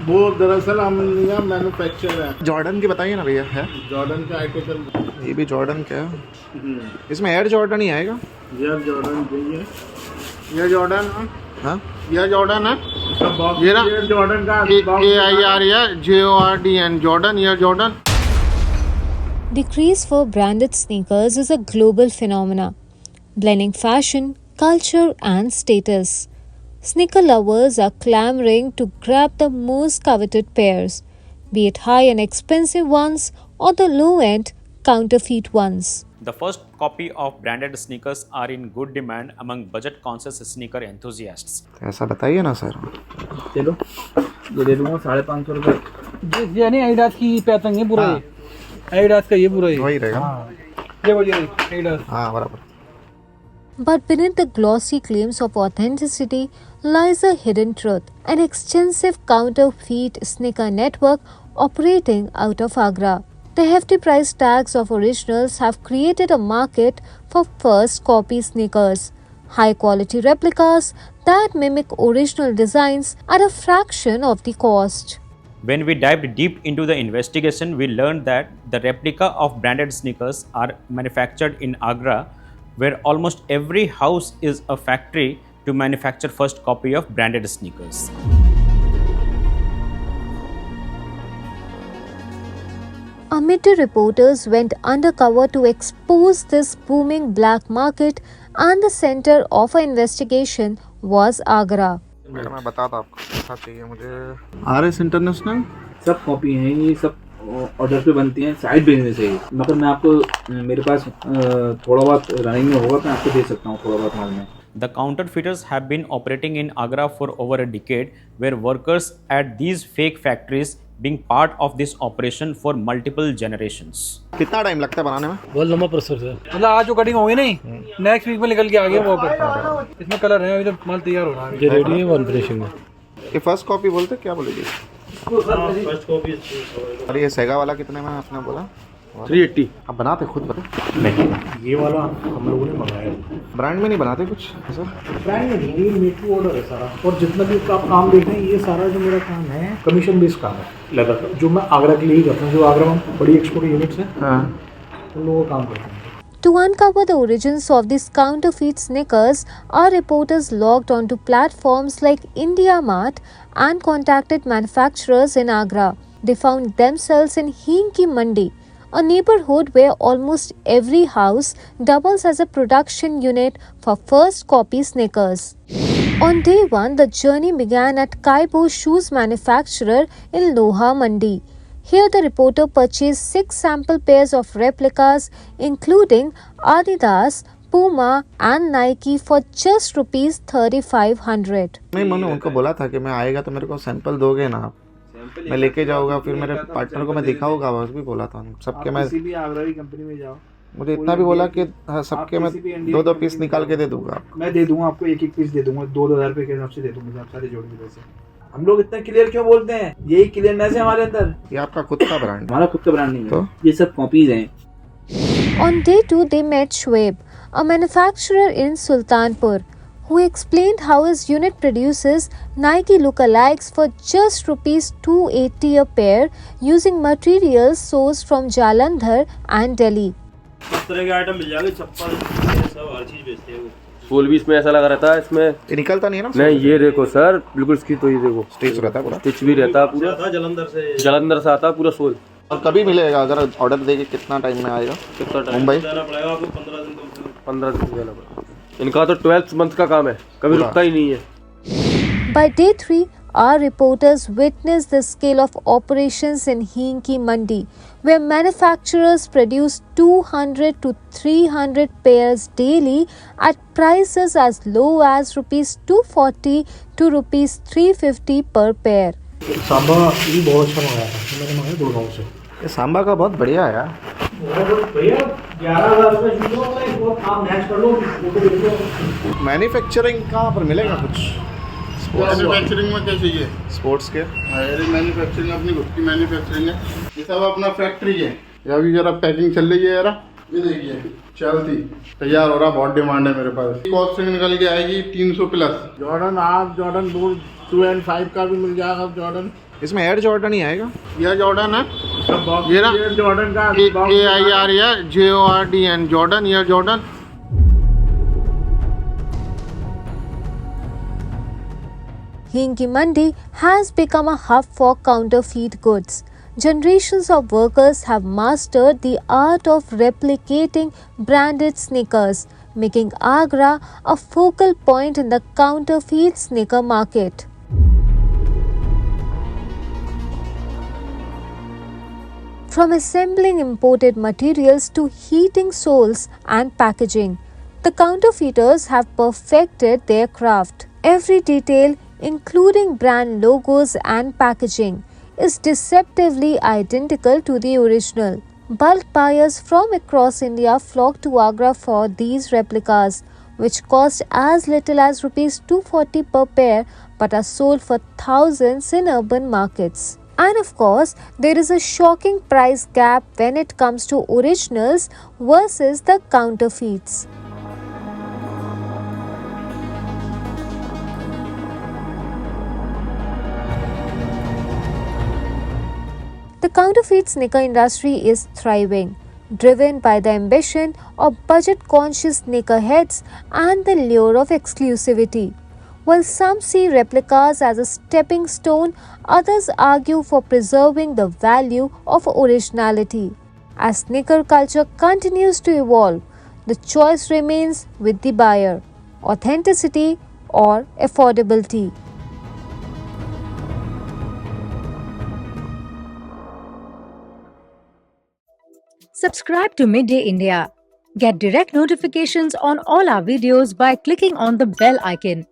वो दरअसल अमलिया मैन्युफैक्चर है। जॉर्डन की बताइए ना भैया, है जॉर्डन का आर्टिकल। ये भी जॉर्डन का है। इसमें एयर जॉर्डन ही आएगा। ये जॉर्डन चाहिए, ये जॉर्डन है। हाँ ये जॉर्डन है, ये ना जॉर्डन का JORDN जॉर्डन, ये Jordan. The craze for branded sneakers is a global phenomenon, blending fashion, culture, and status. Sneaker lovers are clamoring to grab the most coveted pairs, be it high and expensive ones or the low-end counterfeit ones. The first copy of branded sneakers are in good demand among budget-conscious sneaker enthusiasts. ऐसा बताइए ना sir. चलो ये दे दूंगा 550 रुपये। ये नहीं Adidas की पैतंग है पूरा, ये एडिडास का ये पूरा वही रहेगा। ये वही एडिडास। हाँ बराबर। But beneath the glossy claims of authenticity lies a hidden truth, an extensive counterfeit sneaker network operating out of Agra. The hefty price tags of originals have created a market for first copy sneakers, high quality replicas that mimic original designs at a fraction of the cost. When we dived deep into the investigation, we learned that the replica of branded sneakers are manufactured in Agra, where almost every house is a factory to manufacture first copy of branded sneakers. Our midday reporters went undercover to expose this booming black market, and the center of our investigation was Agra. मैं बताता आपको कैसा चाहिए मुझे। RS international सब copy हैं, ये सब ऑर्डर पे बनती हैं, साइड बिजनेस है ये। मगर मैं आपको मेरे पास थोड़ा बहुत रनिंग में होगा तो मैं आपको दे सकता हूँ थोड़ा बहुत माल में। The counterfeiters have been operating in Agra for over a decade, where workers at these fake factories being part of this operation for multiple generations. कितना टाइम लगता है बनाने में? बहुत लंबा प्रोसेस है, मतलब आज जो कटिंग होगी नहीं, नेक्स्ट वीक में निकल के आ गया वो पर। इसमें कलर है, अभी तो माल तैयार हो रहा है, ये रेडी है वन फिनिशिंग में। ये फर्स्ट कॉपी बोलते क्या बोलेगी? First copy. और ये सेगा वाला कितने में आपने बोला? 380। आप बनाते खुद बता? नहीं, ये वाला हम लोगों ने मंगाया। ब्रांड में नहीं बनाते कुछ ऐसा? ब्रांड में नहीं, ये मेक टू ऑर्डर है सारा। और जितना भी आप काम देख रहे हैं, ये सारा जो मेरा काम है कमीशन बेस्ड काम है लेदर का, जो मैं आगरा के लिए ही करता हूँ। जो आगरा में बड़ी एक्सपोर्ट यूनिट्स हैं, हाँ उन लोगों का काम करता हूँ। To uncover the origins of these counterfeit sneakers, our reporters logged onto platforms like IndiaMart and contacted manufacturers in Agra. They found themselves in Hinki Mandi, a neighborhood where almost every house doubles as a production unit for first copy sneakers. On day one, the journey began at Kaibo Shoes Manufacturer in Loha Mandi. Here, the reporter purchased 6 sample pairs of replicas, including Adidas, Puma, and Nike for just ₹3,500. नहीं, मैंने उनको बोला था कि मैं आएगा तो मेरे को सैंपल दोगे ना आप, मैं लेके जाऊंगा, फिर मेरे पार्टनर को मैं दिखाऊंगा। बस भी बोला था सबके मैं, किसी भी आगरा की कंपनी में जाओ, मुझे इतना भी बोला कि हाँ, सबके मैं 2-2 पीस निकाल के दे दूंगा आपको। मैं दे दूंगा आपको, एक पीस दे दूंगा, 2,000 रुपए के हिसाब से दे दूंगा, आप सारे जोड़ के पैसे। हम लोग इतना क्लियर क्यों बोलते हैं? यही क्लियरनेस है हमारे अंदर। ये आपका खुद का ब्रांड? हमारा खुद का ब्रांड नहीं है, तो? ये सब कॉपीज हैं। On day 2, they met Shoaib, a manufacturer in Sultanpur, who explained how his unit produces Nike lookalikes for just ₹280 a pair using materials sourced from Jalandhar and Delhi. इस तरह के आइटम मिल जाएंगे, चप्पल सब हर चीज बेचते हैं वो। फूल भी इसमें ऐसा लगा रहता है, इसमें ये निकलता नहीं है ना? नहीं, ये देखो सर, बिल्कुल इसकी तो ये देखो स्टिच रहता है पूरा, स्टिच भी रहता है पूरा, जलंधर से आता है पूरा सोल। और कभी मिलेगा? अगर ऑर्डर देके कितना टाइम में आएगा? कितना टाइम मुंबई देना पड़ेगा आपको 15 दिन कम से कम। 15 दिन देना पड़ेगा। इनका तो 12th मंथ का काम है, कभी रुकता ही नहीं है। By day 3, our reporters witnessed the scale of operations in Hinki Mandi, where manufacturers produce 200 to 300 pairs daily at prices as low as ₹240 to ₹350 per pair. Samba भी बहुत अच्छा मंगाया था, मैंने मंगाया 2 गाँव से। ये सांबा का बहुत बढ़िया है यार। भैया 11,000 रुपये शूज़ होगा, बहुत आप मैच कर लो, फोटो देख लो। मैन्युफैक्चरिंग कहाँ पर मिलेगा कुछ? मैन्युफैक्चरिंग में क्या चाहिए? स्पोर्ट्स के? मेरी मैन्युफैक्चरिंग अपनी खुद की मैन्युफैक्चरिंग है, ये सब अपना फैक्ट्री है। ये अभी जरा पैकिंग चल रही है जरा, ये देखिए चलती तैयार हो रहा, बहुत डिमांड है मेरे पास। कॉस्टिंग निकल के आएगी 300 प्लस। जॉर्डन आप जॉर्डन 2 and 5 का भी मिल जाएगा, जॉर्डन इसमें एयर जॉर्डन ही आएगा। यह जॉर्डन है, ये ना जॉर्डन का JORDAN जॉर्डन, यह Jordan. Hingi Mandi has become a hub for counterfeit goods. Generations of workers have mastered the art of replicating branded sneakers, making Agra a focal point in the counterfeit sneaker market. From assembling imported materials to heating soles and packaging, the counterfeiters have perfected their craft. Every detail, including brand logos and packaging, is deceptively identical to the original. Bulk buyers from across India flock to Agra for these replicas, which cost as little as Rs 240 per pair but are sold for thousands in urban markets. And of course, there is a shocking price gap when it comes to originals versus the counterfeits. The counterfeit sneaker industry is thriving, driven by the ambition of budget-conscious sneakerheads and the lure of exclusivity. While some see replicas as a stepping stone, others argue for preserving the value of originality. As sneaker culture continues to evolve, the choice remains with the buyer: authenticity or affordability. Subscribe to Midday India. Get direct notifications on all our videos by clicking on the bell icon.